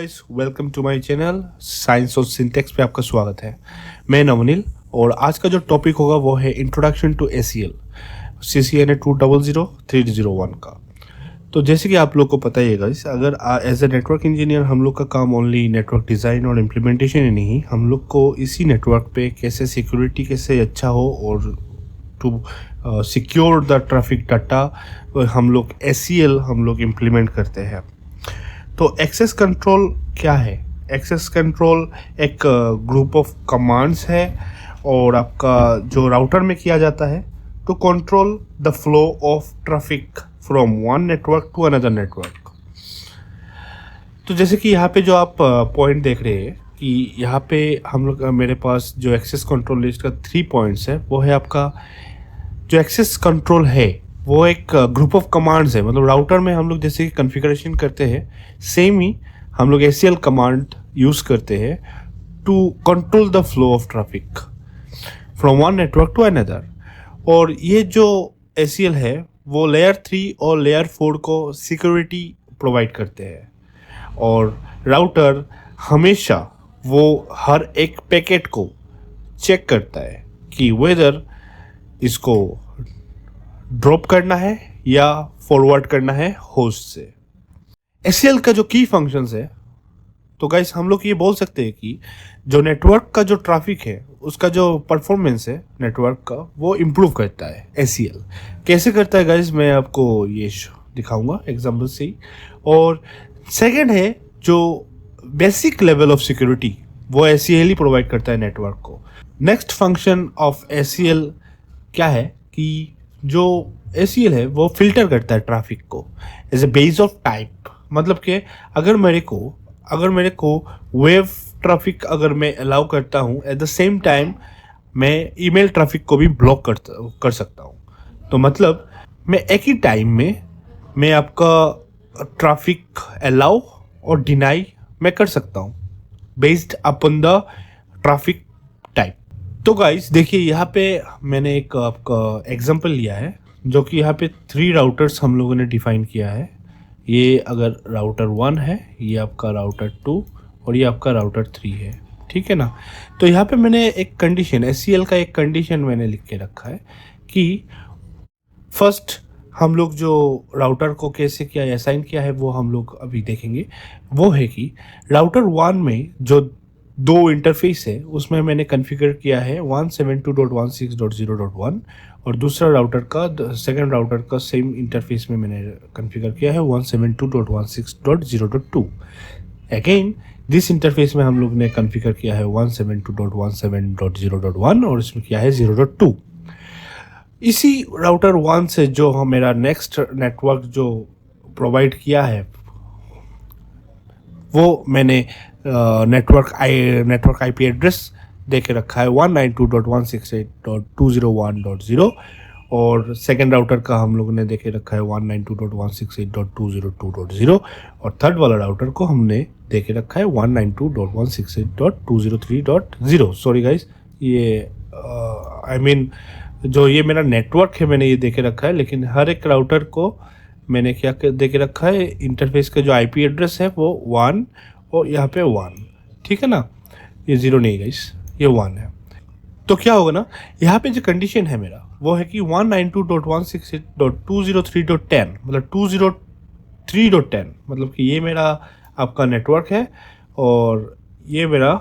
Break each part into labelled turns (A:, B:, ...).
A: Guys, welcome to my channel Science और Syntax पे आपका स्वागत है। मैं नवनील और आज का जो टॉपिक होगा वो है इंट्रोडक्शन टू ACL CCNA 200301 का। तो जैसे कि आप लोग को पता ही है गाइस, अगर एज ए नेटवर्क इंजीनियर हम लोग का काम ओनली नेटवर्क डिज़ाइन और इम्प्लीमेंटेशन ही नहीं, हम लोग को इसी नेटवर्क पे कैसे सिक्योरिटी कैसे अच्छा हो और to secure the traffic data हम लोग ACL हम लोग इम्प्लीमेंट करते हैं। तो एक्सेस कंट्रोल क्या है? एक्सेस कंट्रोल एक ग्रुप ऑफ कमांड्स है और आपका जो राउटर में किया जाता है to control the flow of traffic from one network to another network. तो जैसे कि यहाँ पे जो आप पॉइंट देख रहे हैं कि यहाँ पे हम लोग मेरे पास जो एक्सेस कंट्रोल लिस्ट का 3 पॉइंट्स है, वो है आपका जो एक्सेस कंट्रोल है वो एक ग्रुप ऑफ कमांड्स है। मतलब राउटर में हम लोग जैसे कि कॉन्फ़िगरेशन करते हैं, सेम ही हम लोग ACL कमांड यूज़ करते हैं to control the flow of traffic from one network to another. और ये जो ACL है वो लेयर 3 और लेयर 4 को सिक्योरिटी प्रोवाइड करते हैं और राउटर हमेशा वो हर एक पैकेट को चेक करता है कि वेदर इसको ड्रॉप करना है या फॉरवर्ड करना है होस्ट से। ACL का जो की फंक्शंस है, तो गाइस हम लोग ये बोल सकते हैं कि जो नेटवर्क का जो ट्रैफिक है उसका जो परफॉर्मेंस है नेटवर्क का वो इम्प्रूव करता है। ACL कैसे करता है गाइस, मैं आपको ये दिखाऊंगा एग्जाम्पल से ही। और सेकेंड है जो बेसिक लेवल ऑफ सिक्योरिटी वो ACL ही प्रोवाइड करता है नेटवर्क को। नेक्स्ट फंक्शन ऑफ ACL क्या है कि जो ACL है वो फिल्टर करता है ट्रैफिक को as a base of type. मतलब कि अगर मेरे को वेव ट्रैफिक अगर मैं अलाउ करता हूँ, एट द सेम टाइम मैं ईमेल ट्रैफिक को भी ब्लॉक कर सकता हूँ। तो मतलब मैं एक ही टाइम में मैं आपका ट्रैफिक अलाउ और डिनाई मैं कर सकता हूँ based upon the traffic type. तो गाइस देखिए, यहाँ पे मैंने एक आपका एग्जांपल लिया है जो कि यहाँ पे 3 राउटर्स हम लोगों ने डिफाइन किया है। ये अगर राउटर 1 है, ये आपका राउटर 2 और ये आपका राउटर 3 है, ठीक है ना। तो यहाँ पे मैंने एक कंडीशन ACL का एक कंडीशन मैंने लिख के रखा है कि फर्स्ट हम लोग जो राउटर को कैसे क्या असाइन किया है वो हम लोग अभी देखेंगे। वो है कि राउटर 1 में जो 2 इंटरफेस है उसमें मैंने कॉन्फ़िगर किया है 172.168.0.1 और दूसरा राउटर का सेकंड राउटर का सेम इंटरफेस में मैंने कॉन्फ़िगर किया है 172.168.0.2। अगेन दिस इंटरफेस में हम लोग ने कॉन्फ़िगर किया है 172.170.1 और इसमें किया है 0.2। इसी राउटर 1 से जो हम मेरा नेक्स्ट नेटवर्क जो प्रोवाइड किया है वो मैंने नेटवर्क IP एड्रेस दे के रखा है 192.168.201.0 और सेकेंड राउटर का हम लोगों ने दे के रखा है 192.168.202.0 और थर्ड वाला राउटर को हमने दे के रखा है 192.168.203.0। सॉरी गाइस, ये जो ये मेरा नेटवर्क है मैंने ये दे के रखा है, लेकिन हर एक राउटर को मैंने क्या दे के रखा है, इंटरफेस का जो IP एड्रेस है वो 1 और यहाँ पे 1, ठीक है ना। ये 0 नहीं गाइस, ये 1 है। तो क्या होगा ना, यहाँ पे जो कंडीशन है मेरा वो है कि 192.168.203.10 मतलब 203.10 मतलब कि ये मेरा आपका नेटवर्क है और ये मेरा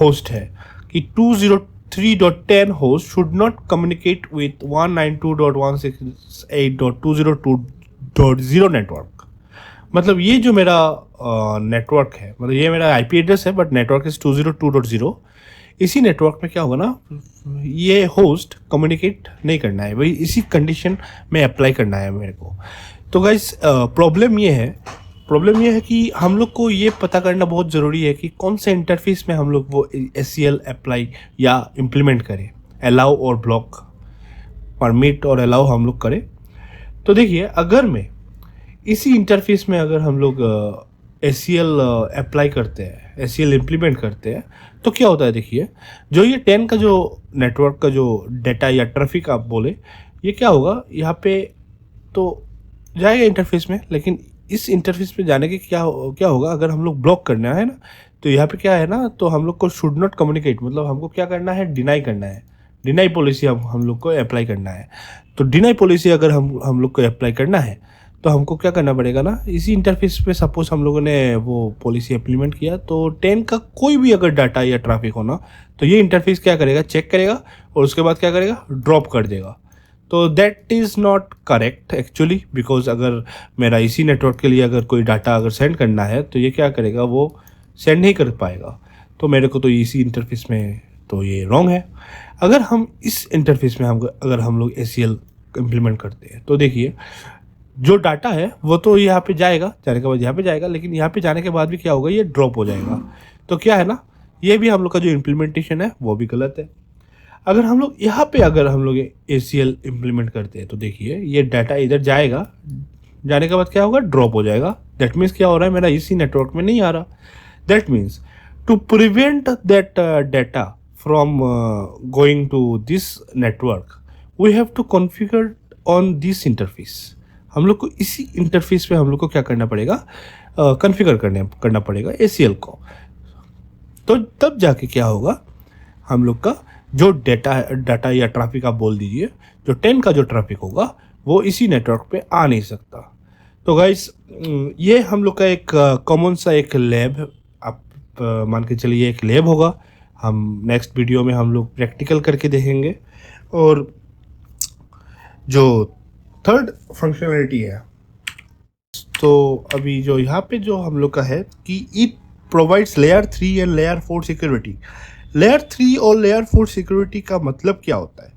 A: होस्ट है कि 203.10 host should not communicate with 192.168.202.0 network. मतलब ये जो मेरा नेटवर्क है, मतलब ये मेरा IP एड्रेस है बट नेटवर्क इज 202.0। इसी नेटवर्क में क्या होगा ना, ये होस्ट कम्युनिकेट नहीं करना है, वही इसी कंडीशन में अप्लाई करना है मेरे को। तो गाइस प्रॉब्लम ये है कि हम लोग को ये पता करना बहुत ज़रूरी है कि कौन से इंटरफेस में हम लोग वो ACL अप्लाई या इम्प्लीमेंट करें, अलाउ और ब्लॉक, परमिट और अलाउ हम लोग करें। तो देखिए, अगर मैं इसी इंटरफेस में अगर हम लोग ACL अप्लाई करते हैं, ACL इम्प्लीमेंट करते हैं, तो क्या होता है देखिए, जो ये 10 का जो नेटवर्क का जो डेटा या ट्रैफिक आप बोले, ये क्या होगा, यहाँ पे तो जाएगा इंटरफेस में, लेकिन इस इंटरफेस पे जाने के क्या होगा, अगर हम लोग ब्लॉक करना है ना, तो यहाँ पे क्या है ना, तो हम लोग को शुड नॉट कम्युनिकेट, मतलब हमको क्या करना है, डिनाई करना है। डिनाई पॉलिसी हम लोग को अप्लाई करना है। तो डिनाई पॉलिसी अगर हम लोग को अप्लाई करना है, तो हमको क्या करना पड़ेगा ना, इसी इंटरफेस पे सपोज हम लोगों ने वो पॉलिसी इम्प्लीमेंट किया, तो 10 का कोई भी अगर डाटा या ट्रैफिक हो ना, तो ये इंटरफेस क्या करेगा, चेक करेगा और उसके बाद क्या करेगा, ड्रॉप कर देगा। तो that is not correct actually, because अगर मेरा इसी नेटवर्क के लिए अगर कोई डाटा अगर सेंड करना है, तो ये क्या करेगा, वो सेंड नहीं कर पाएगा। तो मेरे को तो इसी इंटरफेस में तो ये रॉन्ग है। अगर हम इस इंटरफेस में अगर हम लोग ACL इम्प्लीमेंट करते हैं, तो देखिए जो डाटा है वो तो यहाँ पे जाएगा, जाने के बाद यहाँ पे जाएगा, लेकिन यहाँ पे जाने के बाद भी क्या होगा, ये ड्रॉप हो जाएगा। तो क्या है ना, ये भी हम लोग का जो इम्प्लीमेंटेशन है वो भी गलत है। अगर हम लोग यहाँ पे अगर हम लोग ACL इम्प्लीमेंट करते हैं, तो देखिए ये डाटा इधर जाएगा, जाने के बाद क्या होगा, ड्रॉप हो जाएगा। दैट मीन्स क्या हो रहा है, मेरा इसी नेटवर्क में नहीं आ रहा। That means to prevent that data from going to this network, we have to configure on this interface. हम लोग को इसी इंटरफेस पे हम लोग को क्या करना पड़ेगा, कॉन्फ़िगर करना पड़ेगा ACL को। तो तब जाके क्या होगा, हम लोग का जो डाटा या ट्रैफिक आप बोल दीजिए, जो 10 का जो ट्रैफिक होगा वो इसी नेटवर्क पे आ नहीं सकता। तो गाइस ये हम लोग का एक कॉमन सा एक लैब, आप मान के चलिए एक लैब होगा। हम नेक्स्ट वीडियो में हम लोग प्रैक्टिकल करके देखेंगे। और जो थर्ड फंक्शनैलिटी है, तो अभी जो यहाँ पे जो हम लोग का है कि it provides layer 3 and layer 4 security. Layer 3 और लेयर 4 सिक्योरिटी का मतलब क्या होता है?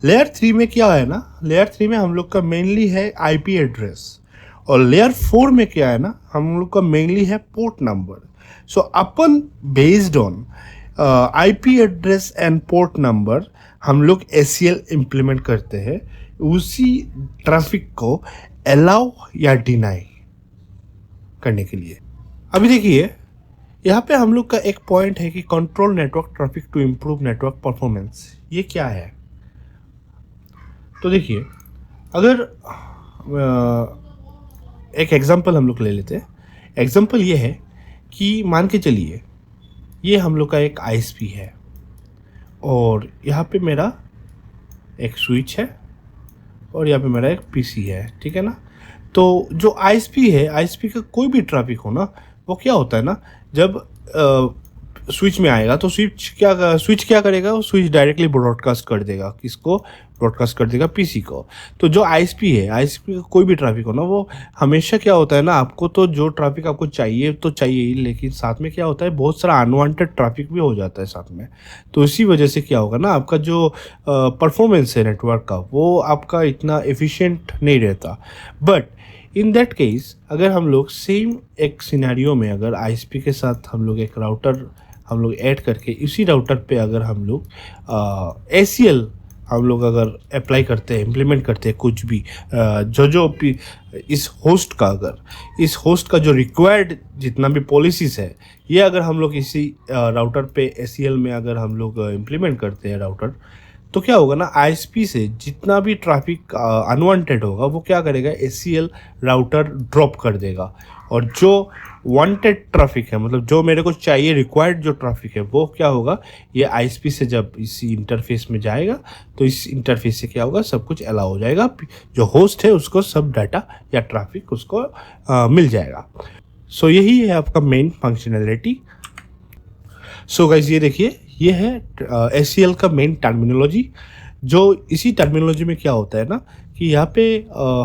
A: लेयर 3 में क्या है ना, लेयर 3 में हम लोग का मेनली है IP एड्रेस, और लेयर 4 में क्या है ना, हम लोग का मेनली है port number. So upon based on IP address and port number हम लोग ACL इम्प्लीमेंट करते हैं, उसी ट्रैफिक को अलाउ या डिनाई करने के लिए। अभी देखिए यहाँ पे हम लोग का एक पॉइंट है कि control network traffic to improve network performance. ये क्या है? तो देखिए अगर एक एग्जांपल हम लोग ले लेते हैं। एग्जांपल ये है कि मान के चलिए ये हम लोग का एक ISP है, और यहाँ पे मेरा एक स्विच है, और यहाँ पे मेरा एक PC है, ठीक है ना। तो जो ISP है, ISP का कोई भी ट्रैफिक हो ना, वो क्या होता है ना, जब स्विच में आएगा तो स्विच क्या करेगा, वो स्विच डायरेक्टली ब्रॉडकास्ट कर देगा, किसको ब्रॉडकास्ट कर देगा, PC को। तो जो ISP है, ISP का कोई भी ट्रैफिक हो ना, वो हमेशा क्या होता है ना, आपको तो जो ट्रैफिक आपको चाहिए तो चाहिए ही, लेकिन साथ में क्या होता है, बहुत सारा अनवांटेड ट्रैफिक भी हो जाता है साथ में। तो इसी वजह से क्या होगा ना, आपका जो परफॉर्मेंस है नेटवर्क का, वो आपका इतना एफिशिएंट नहीं रहता। बट इन दैट केस अगर हम लोग सेम एक सिनेरियो में अगर ISP के साथ हम लोग एक राउटर हम लोग ऐड करके, इसी राउटर पे अगर हम लोग ACL हम लोग अगर अप्लाई करते हैं, इम्प्लीमेंट करते हैं कुछ भी, इस होस्ट का जो रिक्वायर्ड जितना भी पॉलिसीज़ है, ये अगर हम लोग इसी राउटर पे ACL में अगर हम लोग इम्प्लीमेंट करते हैं राउटर, तो क्या होगा ना, ISP से जितना भी ट्रैफिक अनवांटेड होगा वो क्या करेगा, ACL राउटर ड्रॉप कर देगा, और जो वांटेड ट्रैफिक है, मतलब जो मेरे को चाहिए रिक्वायर्ड जो ट्रैफिक है, वो क्या होगा, ये ISP से जब इसी इंटरफेस में जाएगा, तो इस इंटरफेस से क्या होगा, सब कुछ अलाउ हो जाएगा, जो होस्ट है उसको सब डाटा या ट्रैफिक उसको मिल जाएगा। सो यही है आपका मेन फंक्शनैलिटी। सो गाइस ये देखिए, ये है ACL का मेन टर्मिनोलॉजी। जो इसी टर्मिनोलॉजी में क्या होता है ना, कि यहाँ पे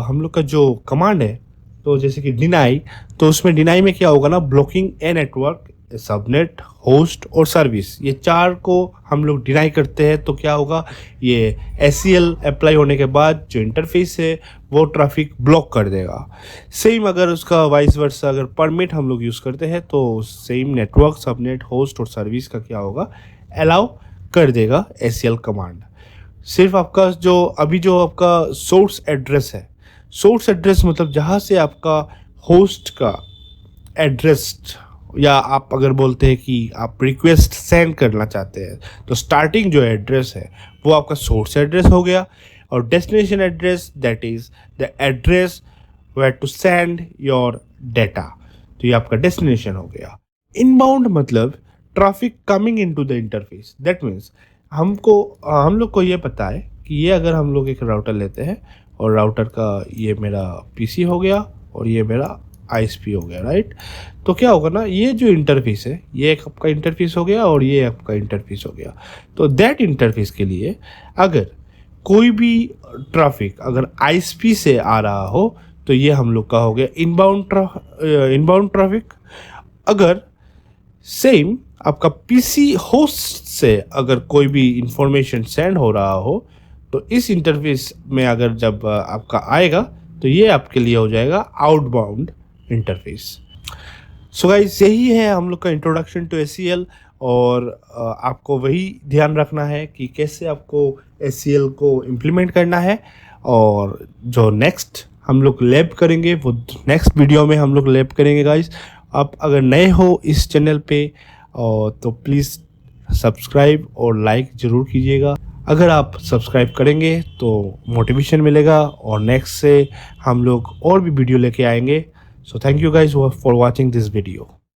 A: हम लोग का जो कमांड है, तो जैसे कि डिनाई, तो उसमें डिनाई में क्या होगा ना, blocking a network, subnet, host और सर्विस, ये 4 को हम लोग डिनाई करते हैं। तो क्या होगा, ये ACL अप्लाई होने के बाद जो इंटरफेस है वो ट्रैफिक ब्लॉक कर देगा। सेम अगर उसका वाइस वर्सा अगर परमिट हम लोग यूज़ करते हैं, तो सेम नेटवर्क, सबनेट, होस्ट और सर्विस का क्या होगा, अलाउ कर देगा ACL कमांड। सिर्फ आपका जो अभी जो आपका सोर्स एड्रेस है, सोर्स एड्रेस मतलब जहाँ से आपका होस्ट का एड्रेस, या आप अगर बोलते हैं कि आप रिक्वेस्ट सेंड करना चाहते हैं, तो स्टार्टिंग जो एड्रेस है वो आपका सोर्स एड्रेस हो गया, और destination address that is the address where to send your data. तो ये आपका डेस्टिनेशन हो गया। इनबाउंड मतलब traffic coming into the interface. That means हम लोग को ये पता है कि ये अगर हम लोग एक राउटर लेते हैं और राउटर का ये मेरा पीसी हो गया और ये मेरा आईएसपी हो गया, राइट। तो क्या होगा ना, ये जो इंटरफेस है ये एक आपका इंटरफेस हो गया और ये आपका इंटरफेस हो गया। तो दैट इंटरफेस के लिए अगर कोई भी ट्रैफिक अगर आईएसपी से आ रहा हो तो ये हम लोग का हो गया इनबाउंड ट्रैफिक। अगर सेम आपका पीसी होस्ट से अगर कोई भी इंफॉर्मेशन सेंड हो रहा हो तो इस इंटरफेस में अगर जब आपका आएगा तो ये आपके लिए हो जाएगा आउटबाउंड इंटरफेस। सो गाइस, यही है हम लोग का इंट्रोडक्शन टू एससीएल। और आपको वही ध्यान रखना है कि कैसे आपको एससीएल को इम्प्लीमेंट करना है। और जो नेक्स्ट हम लोग लैब करेंगे वो नेक्स्ट वीडियो में हम लोग लैब करेंगे गाइस। आप अगर नए हो इस चैनल पे तो प्लीज़ सब्सक्राइब और लाइक ज़रूर कीजिएगा। अगर आप सब्सक्राइब करेंगे तो मोटिवेशन मिलेगा और नेक्स्ट से हम लोग और भी वीडियो लेके आएंगे। So thank you guys for watching this video.